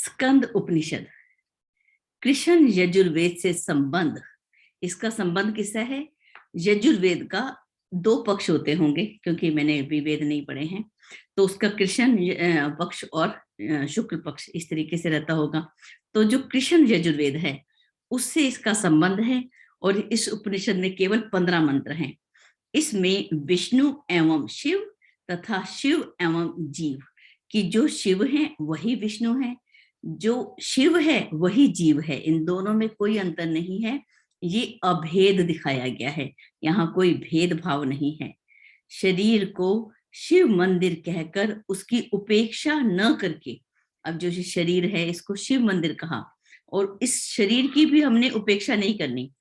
स्कंद उपनिषद, कृष्ण यजुर्वेद से संबंध। इसका संबंध किससे है? यजुर्वेद का दो पक्ष होते होंगे, क्योंकि मैंने भी वेद नहीं पढ़े हैं, तो उसका कृष्ण पक्ष और शुक्ल पक्ष इस तरीके से रहता होगा। तो जो कृष्ण यजुर्वेद है उससे इसका संबंध है। और इस उपनिषद में केवल 15 मंत्र हैं। इसमें विष्णु एवं शिव तथा शिव एवं जीव, कि जो शिव है वही विष्णु है, जो शिव है वही जीव है, इन दोनों में कोई अंतर नहीं है। ये अभेद दिखाया गया है, यहाँ कोई भेदभाव नहीं है। शरीर को शिव मंदिर कहकर उसकी उपेक्षा न करके, अब जो शरीर है इसको शिव मंदिर कहा, और इस शरीर की भी हमने उपेक्षा नहीं करनी।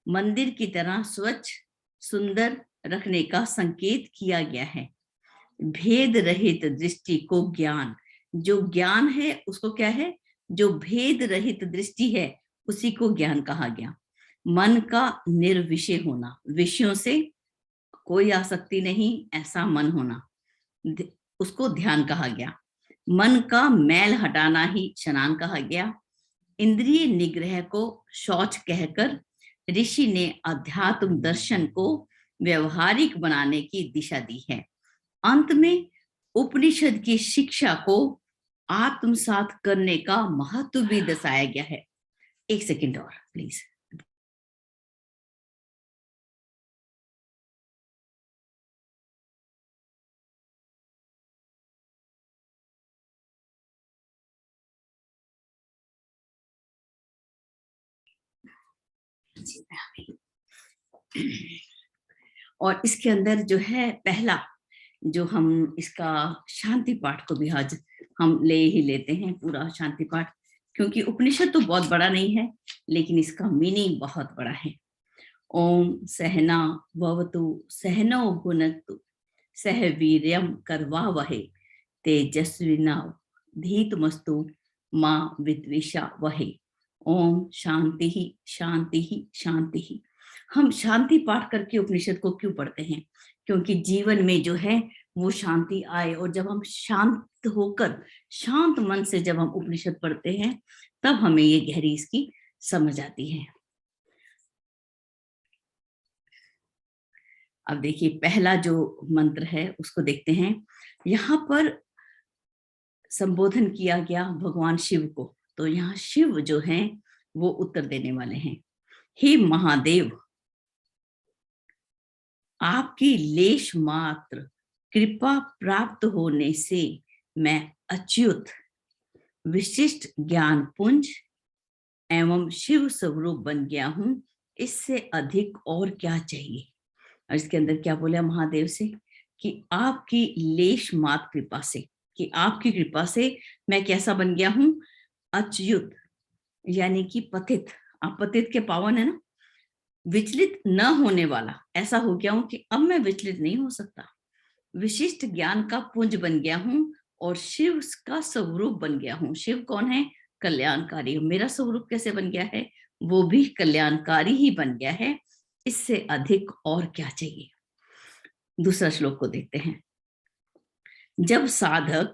मंदिर की तरह स्वच्छ सुंदर रखने का संकेत किया गया है। भेद रहित दृष्टि को ज्ञान, जो ज्ञान है उसको क्या है? जो भेद रहित दृष्टि है उसी को ज्ञान कहा गया। मन का निर्विषय होना, विषयों से कोई आसक्ति नहीं, ऐसा मन होना, उसको ध्यान कहा गया। मन का मैल हटाना ही स्नान कहा गया। इंद्रिय निग्रह को शौच कहकर ऋषि ने अध्यात्म दर्शन को व्यवहारिक बनाने की दिशा दी है। अंत में उपनिषद की शिक्षा को आत्मसात करने का महत्व भी दर्शाया गया है। एक सेकंड और प्लीज। और इसके अंदर जो है पहला, जो हम इसका शांति पाठ को भी आज हम ले ही लेते हैं, पूरा शांति पाठ, क्योंकि उपनिषद तो बहुत बड़ा नहीं है लेकिन इसका मीनिंग बहुत बड़ा है। ओम सहना भवतु सहनौ भुनक्तु सह वीर्यं करवावहै तेजस्विना धीतमस्तु मां विद्विषावहै। ओम शांति ही शांति ही शांति ही। हम शांति पाठ करके उपनिषद को क्यों पढ़ते हैं? क्योंकि जीवन में जो है वो शांति आए, और जब हम शांत होकर शांत मन से जब हम उपनिषद पढ़ते हैं तब हमें ये गहरी इसकी समझ आती है। अब देखिए पहला जो मंत्र है उसको देखते हैं। यहाँ पर संबोधन किया गया भगवान शिव को, तो यहाँ शिव जो हैं वो उत्तर देने वाले हैं। हे महादेव, आपकी लेश मात्र कृपा प्राप्त होने से मैं अच्युत विशिष्ट ज्ञान पुंज एवं शिव स्वरूप बन गया हूं। इससे अधिक और क्या चाहिए? और इसके अंदर क्या बोला महादेव से कि आपकी लेश मात्र कृपा से, कि आपकी कृपा से मैं कैसा बन गया हूं? अच्युत, यानी कि पतित। आप पतित के पावन है ना, विचलित न होने वाला, ऐसा हो गया हूं कि अब मैं विचलित नहीं हो सकता। विशिष्ट ज्ञान का पुंज बन गया हूं और शिव का स्वरूप बन गया हूं। शिव कौन है? कल्याणकारी। मेरा स्वरूप कैसे बन गया है? वो भी कल्याणकारी ही बन गया है। इससे अधिक और क्या चाहिए? दूसरा श्लोक को देखते हैं। जब साधक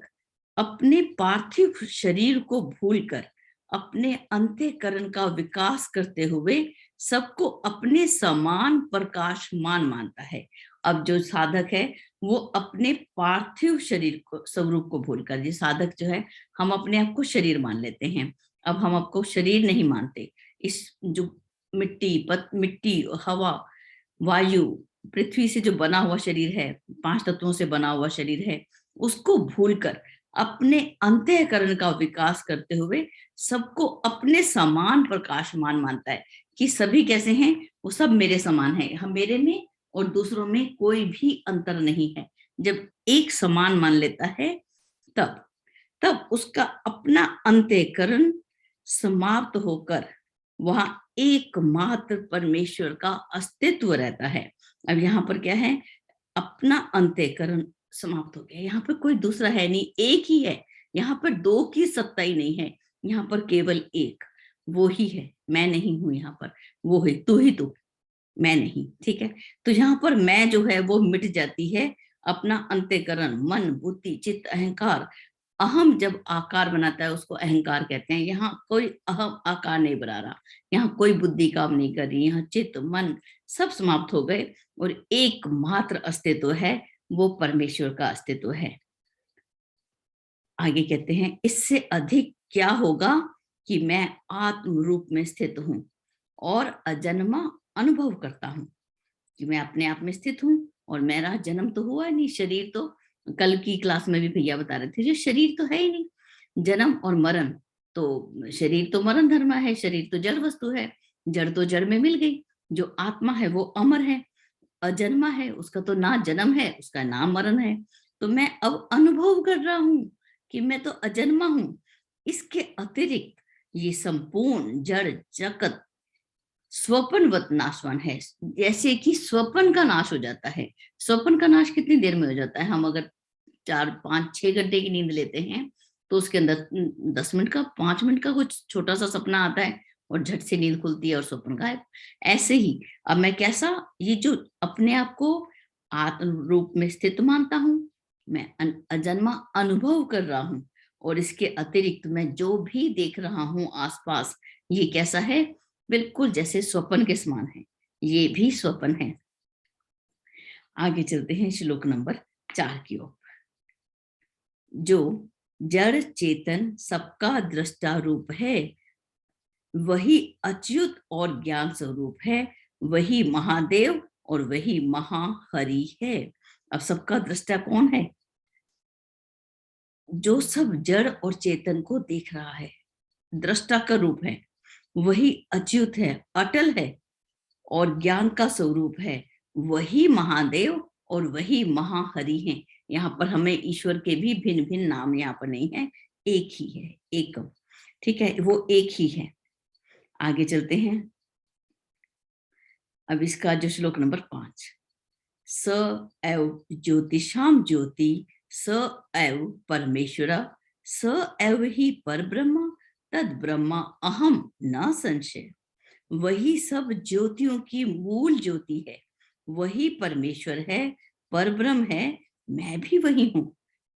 अपने पार्थिव शरीर को भूलकर अपने अंतःकरण का विकास करते हुए सबको अपने समान प्रकाशमान मानता है। अब जो साधक है वो अपने पार्थिव शरीर को, स्वरूप को भूलकर, ये साधक जो है हम अपने आप को शरीर मान लेते हैं। अब हम आपको शरीर नहीं मानते। इस जो मिट्टी, हवा, वायु, पृथ्वी से जो बना हुआ शरीर है, 5 तत्वों से बना हुआ शरीर है, उसको भूलकर अपने अंतःकरण का विकास करते हुए सबको अपने समान प्रकाशमान मानता है कि सभी कैसे हैं? वो सब मेरे समान है। हम मेरे में और दूसरों में कोई भी अंतर नहीं है। जब एक समान मान लेता है तब तब उसका अपना अंतःकरण समाप्त होकर वहां एकमात्र परमेश्वर का अस्तित्व रहता है। अब यहाँ पर क्या है? अपना अंतःकरण समाप्त हो गया। यहाँ पर कोई दूसरा है नहीं, एक ही है। यहाँ पर दो की सत्ता ही नहीं है, यहाँ पर केवल एक, वो ही है। मैं नहीं हूं यहाँ पर, वो है तू ही तू, मैं नहीं। ठीक है, तो यहाँ पर मैं जो है वो मिट जाती है। अपना अंतःकरण, मन, बुद्धि, चित्त, अहंकार, अहम जब आकार बनाता है उसको अहंकार कहते हैं। यहाँ कोई अहम आकार नहीं बना रहा, यहाँ कोई बुद्धि काम नहीं कर रही, यहाँ चित्त मन सब समाप्त हो गए और एकमात्र अस्तित्व है, वो परमेश्वर का अस्तित्व है। आगे कहते हैं, इससे अधिक क्या होगा कि मैं आत्म रूप में स्थित हूं और अजन्मा अनुभव करता हूं, कि मैं अपने आप में स्थित हूं और मेरा जन्म तो हुआ नहीं, शरीर तो कल की क्लास में भी भैया बता रहे थे, जो शरीर तो है ही नहीं, जन्म और मरण, तो शरीर तो मरण धर्म है, शरीर तो जड़ वस्तु है, जड़ तो जड़ में मिल गई, जो आत्मा है वो अमर है, अजन्मा है, उसका तो ना जन्म है, उसका नाम मरण है। तो मैं अब अनुभव कर रहा हूं कि मैं तो अजन्मा हूं। इसके अतिरिक्त ये संपूर्ण जड़ जगत स्वप्नवत नाशवान है, जैसे कि स्वप्न का नाश हो जाता है। स्वप्न का नाश कितनी देर में हो जाता है? हम अगर 4-5-6 घंटे की नींद लेते हैं तो उसके अंदर 10 मिनट का 5 मिनट का कुछ छोटा सा सपना आता है और झट से नींद खुलती है और स्वप्न गायब। ऐसे ही अब मैं कैसा, ये जो अपने आप को आत्म रूप में स्थित मानता हूं, मैं अजन्मा अनुभव कर रहा हूं, और इसके अतिरिक्त मैं जो भी देख रहा हूं आसपास, ये कैसा है? बिल्कुल जैसे स्वप्न के समान है, ये भी स्वप्न है। आगे चलते हैं श्लोक नंबर 4 की ओर। जो जड़ चेतन सबका दृष्टा रूप है, वही अच्युत और ज्ञान स्वरूप है, वही महादेव और वही महाहरि है। अब सबका दृष्टा कौन है? जो सब जड़ और चेतन को देख रहा है, दृष्टा का रूप है, वही अच्युत है, अटल है और ज्ञान का स्वरूप है, वही महादेव और वही महाहरि हैं। यहाँ पर हमें ईश्वर के भी भिन्न भिन्न नाम यहाँ पर नहीं है, एक ही है, एकम, ठीक है, वो एक ही है। आगे चलते हैं। अब इसका जो श्लोक नंबर 5, स एव ज्योतिषाम ज्योति स एव परमेश्वर स एव ही पर ब्रह्म तद ब्रह्म अहम न संशय। वही सब ज्योतियों की मूल ज्योति है, वही परमेश्वर है, पर ब्रह्म है, मैं भी वही हूं,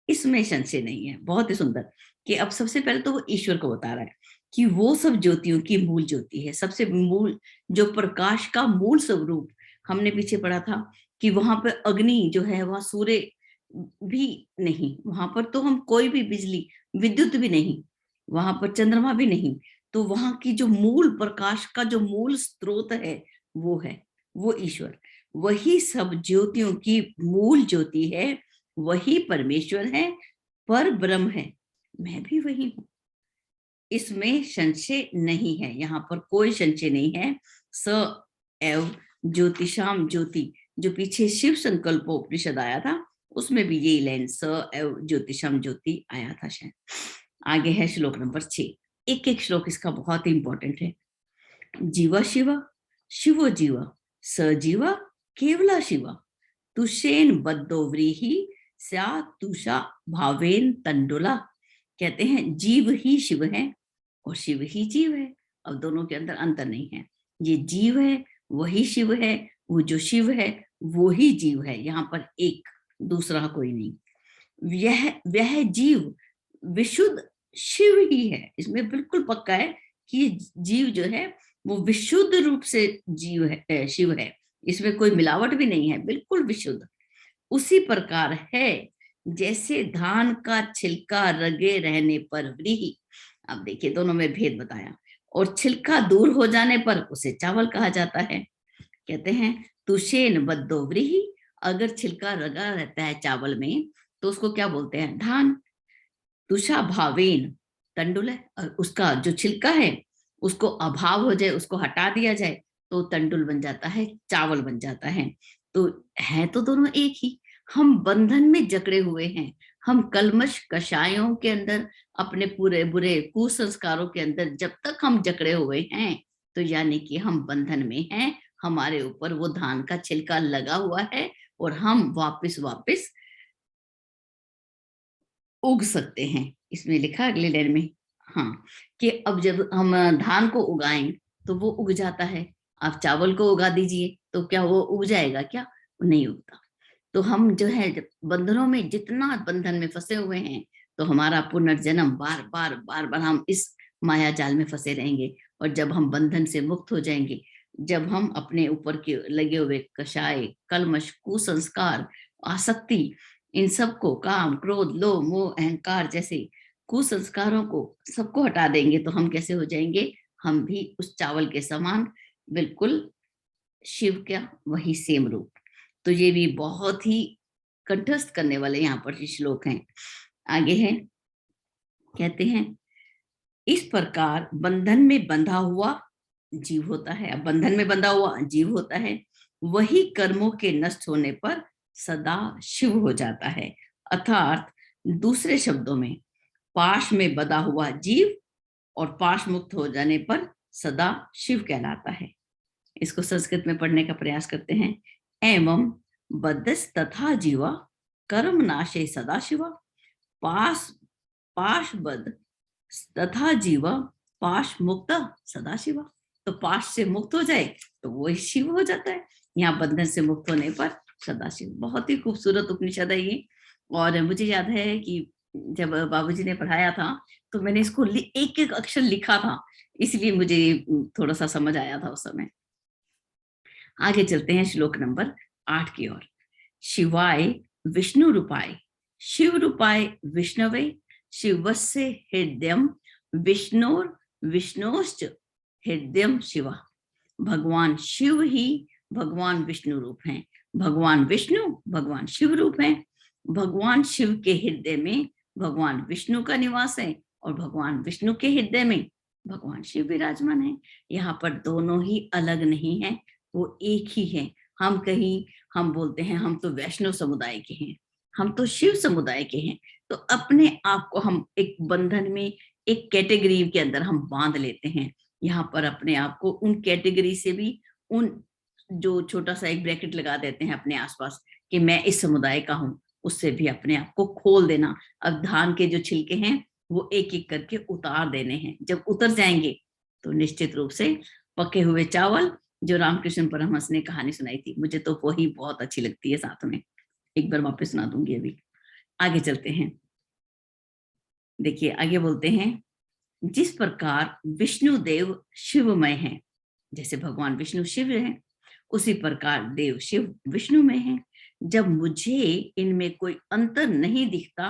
इसमें संशय नहीं है। बहुत ही सुंदर कि अब सबसे पहले तो वो ईश्वर को बता रहा है कि वो सब ज्योतियों की मूल ज्योति है, सबसे मूल, जो प्रकाश का मूल स्वरूप। हमने पीछे पढ़ा था कि वहां पर अग्नि जो है, वहां सूर्य भी नहीं, वहां पर तो हम कोई भी बिजली विद्युत भी नहीं, वहां पर चंद्रमा भी नहीं, तो वहां की जो मूल प्रकाश का जो मूल स्रोत है वो है, वो ईश्वर, वही सब ज्योतियों की मूल ज्योति है, वही परमेश्वर है, पर ब्रह्म है, मैं भी वही हूं, इसमें संशय नहीं है, यहाँ पर कोई संशय नहीं है। स एव ज्योतिषाम ज्योति, जो पीछे शिव संकल्पोपनिषद आया था उसमें भी यही लाइन स एव ज्योतिषाम ज्योति आया था शायद। आगे है श्लोक नंबर 6, एक एक श्लोक इसका बहुत ही इंपॉर्टेंट है। जीवा शिवा शिवो जीवा सजीवा केवला शिवा तुषेन बद्धो व्रीहि स्या तुषा भावेन तंडुला। कहते हैं जीव ही शिव है और शिव ही जीव है, अब दोनों के अंदर अंतर नहीं है। ये जीव है वही शिव है, वो जो शिव है वो ही जीव है, यहाँ पर एक, दूसरा कोई नहीं। वह जीव विशुद्ध शिव ही है, इसमें बिल्कुल पक्का है कि जीव जो है वो विशुद्ध रूप से जीव है, शिव है, इसमें कोई मिलावट भी नहीं है, बिल्कुल विशुद्ध। उसी प्रकार है जैसे धान का छिलका रगे रहने पर व्रीहि, अब देखिए दोनों में भेद बताया, और छिलका दूर हो जाने पर उसे चावल कहा जाता है। कहते हैं तुषेन बद्धो व्रीहि, अगर छिलका रगा रहता है चावल में तो उसको क्या बोलते हैं? धान। तुषा भावेन तंडुल है, और उसका जो छिलका है उसको अभाव हो जाए, उसको हटा दिया जाए तो तंडुल बन जाता है, चावल बन जाता है। तो है तो दोनों एक ही, हम बंधन में जकड़े हुए हैं, हम कलमश कषायों के अंदर, अपने पूरे बुरे कुसंस्कारों के अंदर जब तक हम जकड़े हुए हैं तो यानी कि हम बंधन में हैं, हमारे ऊपर वो धान का छिलका लगा हुआ है और हम वापस वापस उग सकते हैं। इसमें लिखा अगले लाइन में, हाँ, कि अब जब हम धान को उगाएं तो वो उग जाता है, आप चावल को उगा दीजिए तो क्या वो उग जाएगा? क्या नहीं उगता। तो हम जो है बंधनों में, जितना बंधन में फंसे हुए हैं तो हमारा पुनर्जन्म बार बार बार बार हम इस माया जाल में फंसे रहेंगे। और जब हम बंधन से मुक्त हो जाएंगे, जब हम अपने ऊपर के लगे हुए कषाय, कलमश, कुसंस्कार, आसक्ति, इन सबको, काम, क्रोध, लोभ, मोह, अहंकार जैसे कुसंस्कारों को सबको हटा देंगे, तो हम कैसे हो जाएंगे? हम भी उस चावल के समान बिल्कुल शिव का वही सेम रूप। तो ये भी बहुत ही कंठस्थ करने वाले यहाँ पर श्लोक हैं। आगे है, कहते हैं इस प्रकार बंधन में बंधा हुआ जीव होता है। अब बंधन में बंधा हुआ जीव होता है, वही कर्मों के नष्ट होने पर सदा शिव हो जाता है। अर्थात दूसरे शब्दों में, पाश में बंधा हुआ जीव और पाश मुक्त हो जाने पर सदा शिव कहलाता है। इसको संस्कृत में पढ़ने का प्रयास करते हैं। एवं बद्धस तथा जीवा कर्म नाशे सदा शिवा, पाश पाशबद्ध तथा जीवा पाश मुक्त सदा शिवा। तो पाश से मुक्त हो जाए तो वो शिव हो जाता है। यहाँ बंधन से मुक्त होने पर सदा शिव। बहुत ही खूबसूरत उपनिषद है ये। और मुझे याद है कि जब बाबूजी ने पढ़ाया था तो मैंने इसको एक एक अक्षर लिखा था, इसलिए मुझे थोड़ा सा समझ आया था उस समय। आगे चलते हैं श्लोक नंबर 8 की ओर। शिवाय विष्णु रूपाय शिव रूपाय विष्णवे शिवस्य हृदयम विष्णुर विष्णोश्च हृदयम शिवा। भगवान शिव ही भगवान विष्णु रूप हैं, भगवान विष्णु भगवान शिव रूप हैं। भगवान शिव के हृदय में भगवान विष्णु का निवास है और भगवान विष्णु के हृदय में भगवान शिव विराजमान है। यहाँ पर दोनों ही अलग नहीं है, वो एक ही है। हम बोलते हैं हम तो वैष्णव समुदाय के हैं, हम तो शिव समुदाय के हैं, तो अपने आप को हम एक बंधन में, एक कैटेगरी के अंदर हम बांध लेते हैं। यहाँ पर अपने आप को उन कैटेगरी से भी, उन जो छोटा सा एक ब्रैकेट लगा देते हैं अपने आसपास कि मैं इस समुदाय का हूँ, उससे भी अपने आप को खोल देना। अब धान के जो छिलके हैं वो एक एक करके उतार देने हैं। जब उतर जाएंगे तो निश्चित रूप से पके हुए चावल, जो रामकृष्ण परमहंस ने कहानी सुनाई थी, मुझे तो वही बहुत अच्छी लगती है, साथ में एक बार वापस सुना दूंगी अभी। आगे चलते हैं, देखिए आगे बोलते हैं जिस प्रकार विष्णु देव शिवमय हैं, जैसे भगवान विष्णु शिव हैं, उसी प्रकार देव शिव विष्णु में हैं। जब मुझे इनमें कोई अंतर नहीं दिखता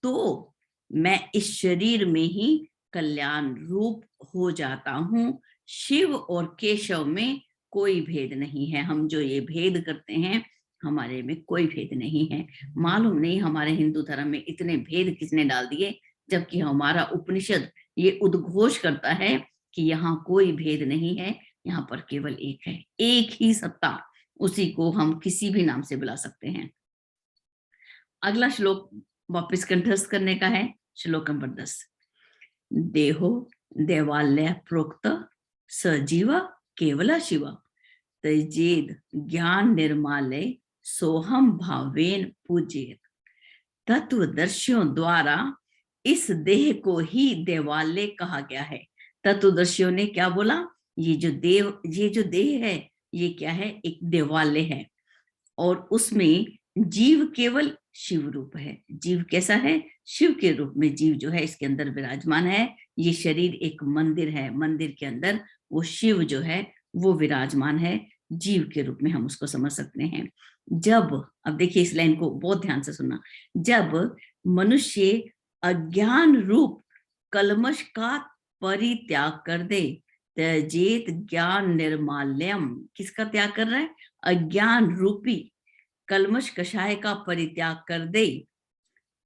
तो मैं इस शरीर में ही कल्याण रूप हो जाता हूँ। शिव और केशव में कोई भेद नहीं है। हम जो ये भेद करते हैं, हमारे में कोई भेद नहीं है। मालूम नहीं हमारे हिंदू धर्म में इतने भेद किसने डाल दिए, जबकि हमारा उपनिषद ये उद्घोष करता है कि यहाँ कोई भेद नहीं है, यहाँ पर केवल एक है, एक ही सत्ता, उसी को हम किसी भी नाम से बुला सकते हैं। अगला श्लोक वापिस कंठस्थ करने का है, श्लोक नंबर 10। देहो देवालय प्रोक्त सजीव केवल शिव तजेद ज्ञान निर्मालय सोहम भावेन पूजेत। तत्वदर्शियों द्वारा इस देह को ही देवालय कहा गया है। तत्वदर्शियों ने क्या बोला? ये जो देह है ये क्या है? एक देवालय है, और उसमें जीव केवल शिव रूप है। जीव कैसा है? शिव के रूप में जीव जो है इसके अंदर विराजमान है। ये शरीर एक मंदिर है, मंदिर के अंदर वो शिव जो है वो विराजमान है, जीव के रूप में हम उसको समझ सकते हैं। जब, अब देखिए इस लाइन को बहुत ध्यान से सुनना, जब मनुष्य अज्ञान रूप कलमश का परित्याग कर दे, त्यजेत ज्ञान निर्माल्यम, किसका त्याग कर रहा है? अज्ञान रूपी कलमश कषाय का परित्याग कर दे,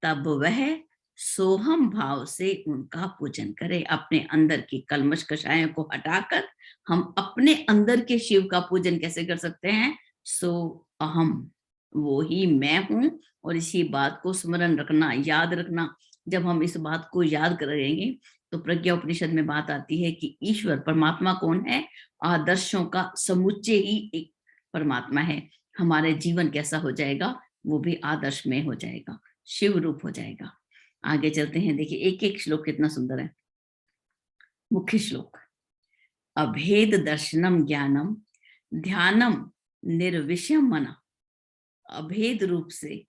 तब वह सोहम भाव से उनका पूजन करे। अपने अंदर की कलमश कषायों को हटाकर हम अपने अंदर के शिव का पूजन कैसे कर सकते हैं? सो अहम, वो ही मैं हूं। और इसी बात को स्मरण रखना, याद रखना। जब हम इस बात को याद करेंगे तो प्रज्ञा उपनिषद में बात आती है कि ईश्वर परमात्मा कौन है? आदर्शों का समुच्चय ही एक परमात्मा है। हमारे जीवन कैसा हो जाएगा? वो भी आदर्श में हो जाएगा, शिव रूप हो जाएगा। आगे चलते हैं, देखिए एक एक श्लोक कितना सुंदर है। मुख्य श्लोक, अभेद दर्शनम ज्ञानम ध्यानम निर्विषयम मना। अभेद रूप से,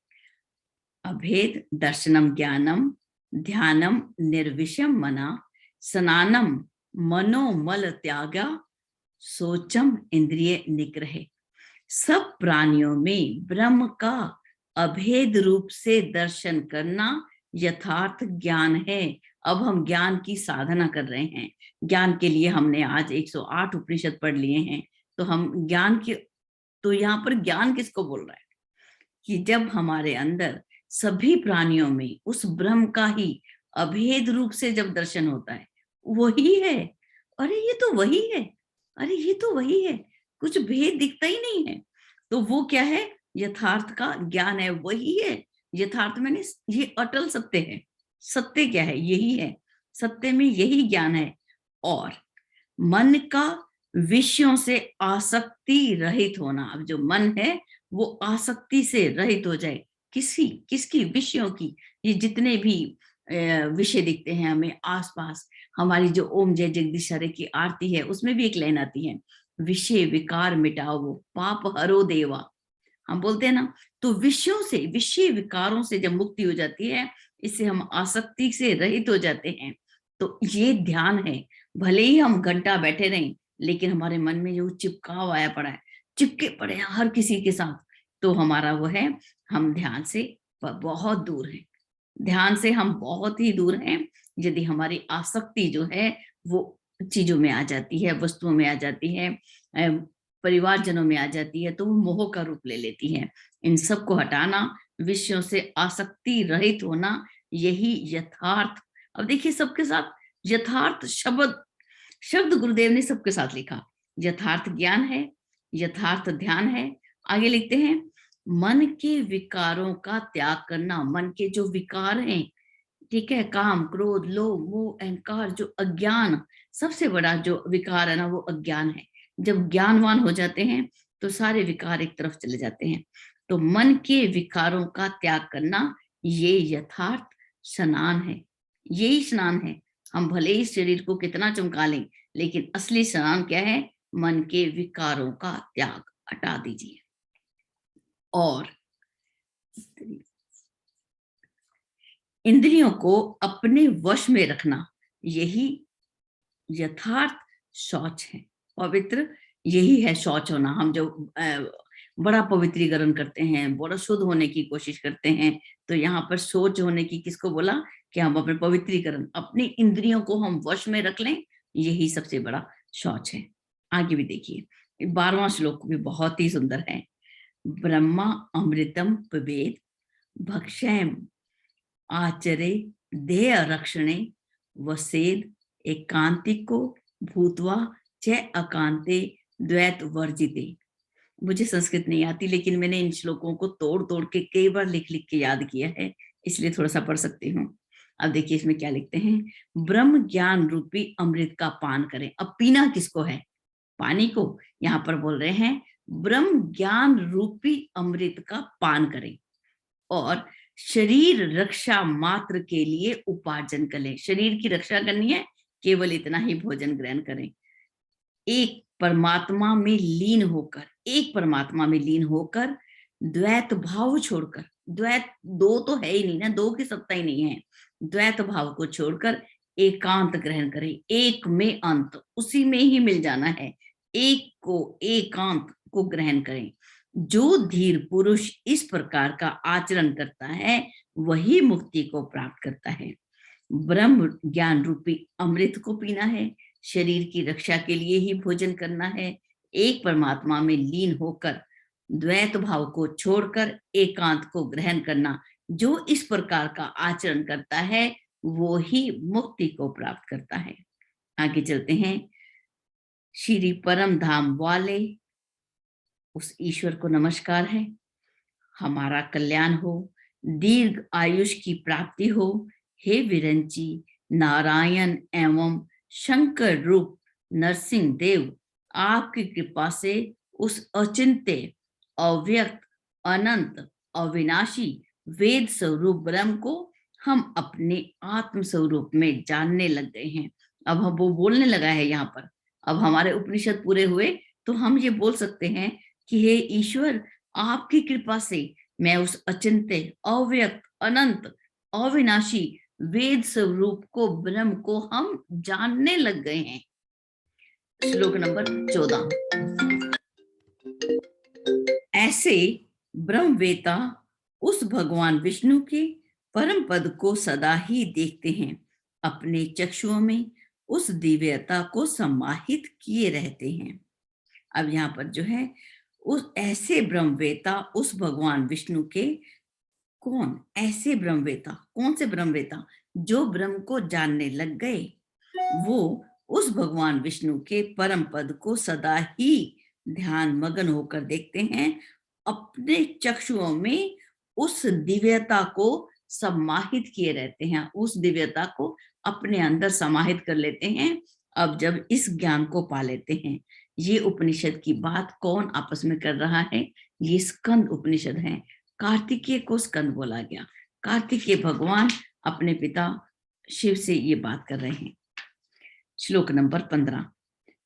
अभेद दर्शनम ज्ञानम ध्यानम निर्विषम मना स्नानम मनोमल त्यागा सोचम इंद्रिय निग्रह। सब प्राणियों में ब्रह्म का अभेद रूप से दर्शन करना यथार्थ ज्ञान है। अब हम ज्ञान की साधना कर रहे हैं। ज्ञान के लिए हमने आज 108 उपनिषद पढ़ लिए हैं। तो हम ज्ञान के, तो यहाँ पर ज्ञान किसको बोल रहा है कि जब हमारे अंदर सभी प्राणियों में उस ब्रह्म का ही अभेद रूप से जब दर्शन होता है, वही है, अरे ये तो वही है, अरे ये तो वही है, कुछ भेद दिखता ही नहीं है। तो वो क्या है? यथार्थ का ज्ञान है, वही है यथार्थ। मैंने ये अटल सत्य है। सत्य क्या है? यही है। सत्य में यही ज्ञान है। और मन का विषयों से आसक्ति रहित होना। अब जो मन है वो आसक्ति से रहित हो जाए। किसकी? विषयों की। ये जितने भी विषय दिखते हैं हमें आसपास, हमारी जो ओम जय जगदीश हरे की आरती है उसमें भी एक लाइन आती है, विषय विकार मिटाओ पाप हरो देवा। हम बोलते हैं ना, तो विषयों से, विषय विकारों से जब मुक्ति हो जाती है, इससे हम आसक्ति से रहित हो जाते हैं। तो ये ध्यान है। भले ही हम घंटा बैठे रहें, लेकिन हमारे मन में जो चिपकाव आया पड़ा है, चिपके पड़े हैं हर किसी के साथ, तो हमारा वो है, हम ध्यान से बहुत दूर हैं। ध्यान से हम बहुत ही दूर हैं। यदि हमारी आसक्ति जो है वो चीजों में आ जाती है, वस्तुओं में आ जाती है, परिवारजनों में आ जाती है, तो वो मोह का रूप ले लेती है। इन सब को हटाना, विषयों से आसक्ति रहित होना, यही यथार्थ। अब देखिए सबके साथ यथार्थ शब्द गुरुदेव ने सबके साथ लिखा। यथार्थ ज्ञान है, यथार्थ ध्यान है। आगे लिखते हैं, मन के विकारों का त्याग करना। मन के जो विकार हैं, ठीक है, काम क्रोध लोभ मोह अहंकार, जो अज्ञान, सबसे बड़ा जो विकार है ना वो अज्ञान है। जब ज्ञानवान हो जाते हैं तो सारे विकार एक तरफ चले जाते हैं। तो मन के विकारों का त्याग करना, ये यथार्थ स्नान है। यही स्नान है। हम भले ही शरीर को कितना चमका लें, लेकिन असली स्नान क्या है? मन के विकारों का त्याग। हटा दीजिए। और इंद्रियों को अपने वश में रखना, यही यथार्थ शौच है। पवित्र यही है शौच होना। हम जो बड़ा पवित्रीकरण करते हैं, बड़ा शुद्ध होने की कोशिश करते हैं, तो यहाँ पर शौच होने की किसको बोला? कि हम अपने पवित्रीकरण, अपनी इंद्रियों को हम वश में रख लें, यही सबसे बड़ा शौच है। आगे भी देखिए, 12वां श्लोक भी बहुत ही सुंदर है। ब्रह्मा अमृतम पिबेद भक्षयम आचरे देह रक्षणे वसेद एकांतिको भूतवा च अकांते द्वैत वर्जिते। मुझे संस्कृत नहीं आती, लेकिन मैंने इन श्लोकों को तोड़ तोड़ के कई बार लिख लिख के याद किया है, इसलिए थोड़ा सा पढ़ सकती हूँ। अब देखिए इसमें क्या लिखते हैं, ब्रह्म ज्ञान रूपी अमृत का पान करें। अब पीना किसको है? पानी को। यहाँ पर बोल रहे हैं ब्रह्म ज्ञान रूपी अमृत का पान करें और शरीर रक्षा मात्र के लिए उपार्जन करें। शरीर की रक्षा करनी है, केवल इतना ही भोजन ग्रहण करें। एक परमात्मा में लीन होकर, एक परमात्मा में लीन होकर, द्वैत भाव छोड़कर, द्वैत दो तो है ही नहीं ना, दो की सत्ता ही नहीं है, द्वैत भाव को छोड़कर एकांत ग्रहण करें। एक में अंत, उसी में ही मिल जाना है। एक को, एकांत को ग्रहण करें। जो धीर पुरुष इस प्रकार का आचरण करता है, वही मुक्ति को प्राप्त करता है। ब्रह्म ज्ञान रूपी अमृत को पीना है, शरीर की रक्षा के लिए ही भोजन करना है, एक परमात्मा में लीन होकर, द्वैत भाव को छोड़कर एकांत को ग्रहण करना। जो इस प्रकार का आचरण करता है, वो ही मुक्ति को प्राप्त करता है। आगे चलते हैं। श्री परम धाम वाले उस ईश्वर को नमस्कार है। हमारा कल्याण हो, दीर्घ आयुष की प्राप्ति हो। हे विरंची नारायण एवं शंकर रूप नरसिंह देव, आपकी कृपा से उस अचिंत्य अव्यक्त अनंत अविनाशी वेद स्वरूप ब्रह्म को हम अपने आत्म स्वरूप में जानने लग गए हैं। अब हम वो बोलने लगा है यहाँ पर। अब हमारे उपनिषद पूरे हुए तो हम ये बोल सकते हैं कि हे ईश्वर, आपकी कृपा से मैं उस अचिंत्य अव्यक्त अनंत अविनाशी वेद स्वरूप को, ब्रह्म को हम जानने लग गए हैं। श्लोक नंबर 14। ऐसे ब्रह्मवेता उस भगवान विष्णु के परम पद को सदा ही देखते हैं, अपने चक्षुओं में उस दिव्यता को समाहित किए रहते हैं। अब यहाँ पर जो है, उस ऐसे ब्रह्मवेता उस भगवान विष्णु के, कौन ऐसे ब्रह्मवेता, कौन से ब्रह्मवेता? जो ब्रह्म को जानने लग गए, वो उस भगवान विष्णु के परम पद को सदा ही ध्यान मगन होकर देखते हैं, अपने चक्षुओं में उस दिव्यता को समाहित किए रहते हैं, उस दिव्यता को अपने अंदर समाहित कर लेते हैं। अब जब इस ज्ञान को पा लेते हैं, ये उपनिषद की बात कौन आपस में कर रहा है? ये स्कंद उपनिषद है। कार्तिकेय को स्कंद बोला गया। कार्तिकेय भगवान अपने पिता शिव से ये बात कर रहे हैं। श्लोक नंबर 15।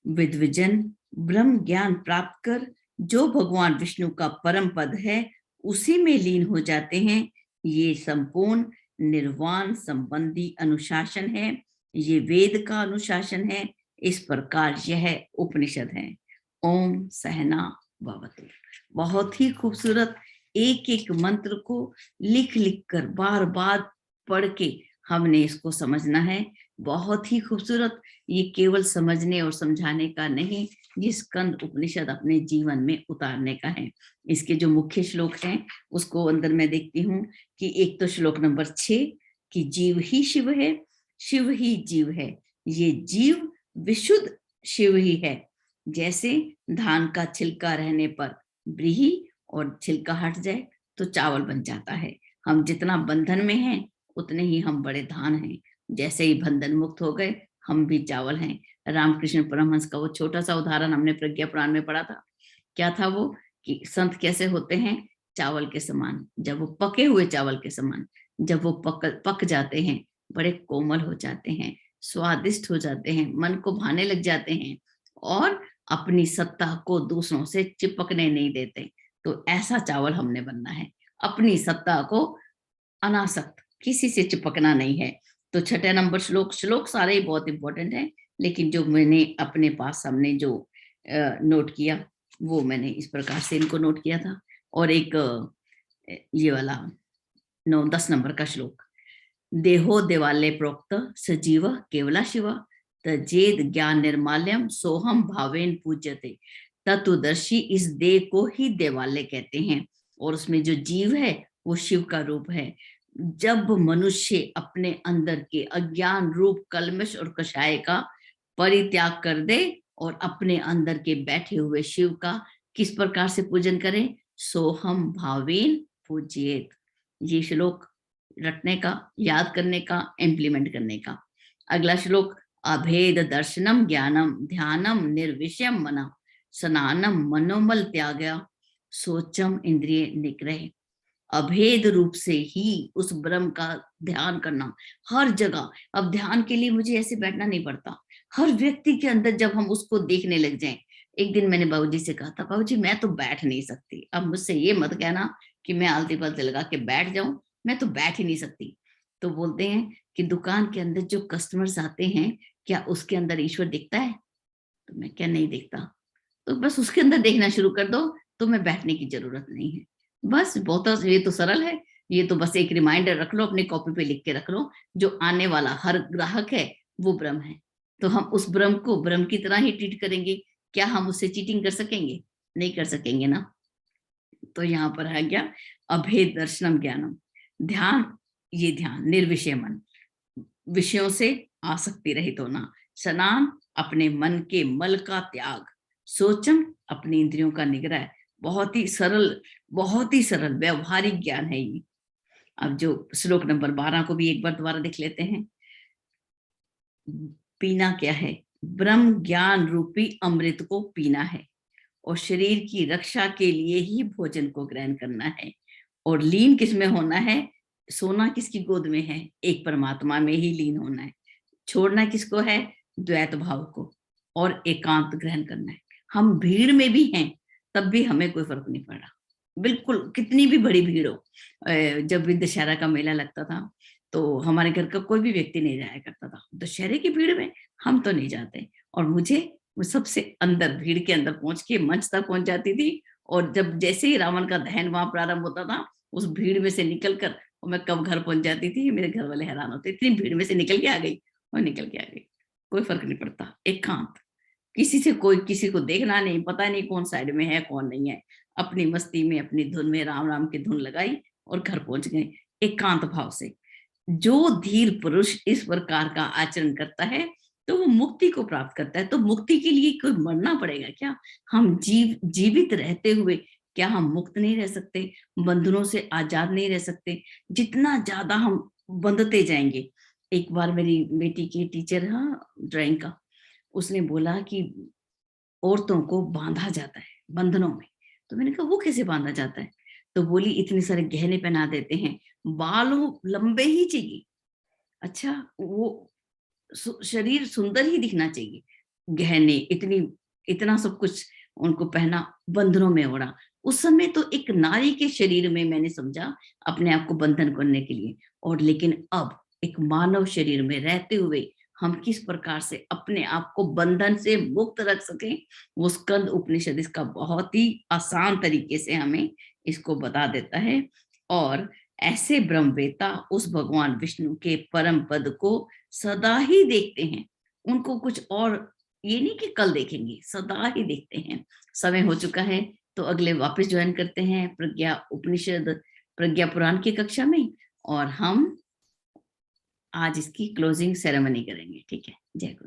विद्वजन ब्रह्म ज्ञान प्राप्त कर जो भगवान विष्णु का परम पद है उसी में लीन हो जाते हैं। ये संपूर्ण निर्वाण संबंधी अनुशासन है, ये वेद का अनुशासन है। इस प्रकार यह उपनिषद है। ओम सहना भवतु। बहुत ही खूबसूरत, एक एक मंत्र को लिख लिख कर बार बार पढ़ के हमने इसको समझना है। बहुत ही खूबसूरत, ये केवल समझने और समझाने का नहीं, ये स्कंद उपनिषद अपने जीवन में उतारने का है। इसके जो मुख्य श्लोक हैं उसको अंदर मैं देखती हूँ कि एक तो श्लोक नंबर 6 कि जीव ही शिव है, शिव ही जीव है। ये जीव विशुद्ध शिव ही है। जैसे धान का छिलका रहने पर ब्रीही और छिलका हट जाए तो चावल बन जाता है। हम जितना बंधन में हैं उतने ही हम बड़े धान हैं। जैसे ही बंधन मुक्त हो गए हम भी चावल हैं। रामकृष्ण परमहंस का वो छोटा सा उदाहरण हमने प्रज्ञा पुराण में पढ़ा था। क्या था वो? कि संत कैसे होते हैं? चावल के समान, जब वो पके हुए चावल के समान, जब वो पक जाते हैं बड़े कोमल हो जाते हैं, स्वादिष्ट हो जाते हैं, मन को भाने लग जाते हैं और अपनी सत्ता को दूसरों से चिपकने नहीं देते। तो ऐसा चावल हमने बनना है, अपनी सत्ता को अनासक्त, किसी से चिपकना नहीं है। तो 6 नंबर श्लोक, श्लोक सारे ही बहुत इंपॉर्टेंट हैं, लेकिन जो मैंने अपने पास सामने जो नोट किया वो मैंने इस प्रकार से इनको नोट किया था। और एक ये वाला 9-10 नंबर का श्लोक, देहो देवालय प्रोक्त सजीव केवला शिव तजेद ज्ञान निर्माल्यम सोहम भावेन पूज्यते। तत्वदर्शी इस देह को ही देवालय कहते हैं और उसमें जो जीव है वो शिव का रूप है। जब मनुष्य अपने अंदर के अज्ञान रूप कल्मश और कषाय का परित्याग कर दे और अपने अंदर के बैठे हुए शिव का किस प्रकार से पूजन करे? सोहम भावेन पूज्येत। ये श्लोक रटने का, याद करने का, इम्प्लीमेंट करने का। अगला श्लोक, अभेद दर्शनम ज्ञानम ध्यानम निर्विषयम मना स्नानम मनोमल त्याग सोचम इंद्रिय निग्रह। अभेद रूप से ही उस ब्रह्म का ध्यान करना हर जगह। अब ध्यान के लिए मुझे ऐसे बैठना नहीं पड़ता, हर व्यक्ति के अंदर जब हम उसको देखने लग जाएं। एक दिन मैंने बाबूजी से कहा था, बाबूजी मैं तो बैठ नहीं सकती। अब मुझसे ये मत कहना कि मैं आलती पलती लगा के बैठ जाऊं, मैं तो बैठ ही नहीं सकती। तो बोलते हैं कि दुकान के अंदर जो कस्टमर्स आते हैं क्या उसके अंदर ईश्वर दिखता है? तो मैं क्या नहीं दिखता? तो बस उसके अंदर देखना शुरू कर दो तो मैं बैठने की जरूरत नहीं है। बस बहुत, ये तो सरल है। ये तो बस एक रिमाइंडर रख लो, अपनी कॉपी पे लिख के रख लो, जो आने वाला हर ग्राहक है वो ब्रह्म है। तो हम उस ब्रह्म को ब्रह्म की तरह ही ट्रीट करेंगे। क्या हम उससे चीटिंग कर सकेंगे? नहीं कर सकेंगे ना। तो यहाँ पर है क्या? अभेद दर्शनम ज्ञानम, ध्यान, ये ध्यान निर्विषय मन, विषयों से आसक्ति रहित होना, स्नान अपने मन के मल का त्याग, सोचम अपनी इंद्रियों का निग्रह। बहुत ही सरल, बहुत ही सरल व्यवहारिक ज्ञान है ये। अब जो श्लोक नंबर 12 को भी एक बार दोबारा देख लेते हैं। पीना क्या है? ब्रह्म ज्ञान रूपी अमृत को पीना है और शरीर की रक्षा के लिए ही भोजन को ग्रहण करना है। और लीन किसमें होना है? सोना किसकी गोद में है? एक परमात्मा में ही लीन होना है। छोड़ना किसको है? द्वैत भाव को, और एकांत ग्रहण करना है। हम भीड़ में भी हैं तब भी हमें कोई फर्क नहीं पड़ा, बिल्कुल, कितनी भी बड़ी भीड़ हो। जब दशहरा का मेला लगता था तो हमारे घर का कोई भी व्यक्ति नहीं जाया करता था। दशहरे की भीड़ में हम तो नहीं जाते, और मुझे वो सबसे अंदर, भीड़ के अंदर पहुंच के मंच तक पहुंच जाती थी। और जब जैसे ही रावण का दहन वहां प्रारंभ होता था, उस भीड़ में से निकल कर और मैं कब घर पहुंच जाती थी, मेरे घर वाले हैरान होते, इतनी भीड़ में से निकल के आ गई और निकल के आ गई। कोई फर्क नहीं पड़ता, एकांत, किसी से कोई किसी को देखना नहीं, पता नहीं कौन साइड में है कौन नहीं है, अपनी मस्ती में अपनी धुन में राम राम की धुन लगाई और घर पहुंच गए एकांत भाव से। जो धीर पुरुष इस प्रकार का आचरण करता है तो वो मुक्ति को प्राप्त करता है। तो मुक्ति के लिए कोई मरना पड़ेगा क्या? हम जीवित रहते हुए क्या हम मुक्त नहीं रह सकते, बंधनों से आजाद नहीं रह सकते? जितना ज्यादा हम बंधते जाएंगे, एक बार मेरी बेटी की टीचर, हाँ, ड्राइंग का, उसने बोला कि औरतों को बांधा जाता है बंधनों में। तो मैंने कहा वो कैसे बांधा जाता है? तो बोली इतने सारे गहने पहना देते हैं, बालों लंबे ही चाहिए, अच्छा वो शरीर सुंदर ही दिखना चाहिए, गहने इतनी, इतना सब कुछ उनको पहना, बंधनों में ओढ़ा। उस समय तो एक नारी के शरीर में मैंने समझा अपने आप को बंधन करने के लिए, और लेकिन अब एक मानव शरीर में रहते हुए हम किस प्रकार से अपने आप को बंधन से मुक्त रख सकें, वो स्कंद उपनिषद इसका बहुत ही आसान तरीके से हमें इसको बता देता है। और ऐसे ब्रह्मवेता उस भगवान विष्णु के परम पद को सदा ही देखते हैं, उनको कुछ और ये नहीं कि कल देखेंगे, सदा ही देखते हैं। समय हो चुका है, तो अगले वापस ज्वाइन करते हैं प्रज्ञा उपनिषद, प्रज्ञा पुराण की कक्षा में, और हम आज इसकी क्लोजिंग सेरेमनी करेंगे। ठीक है, जय गुरु।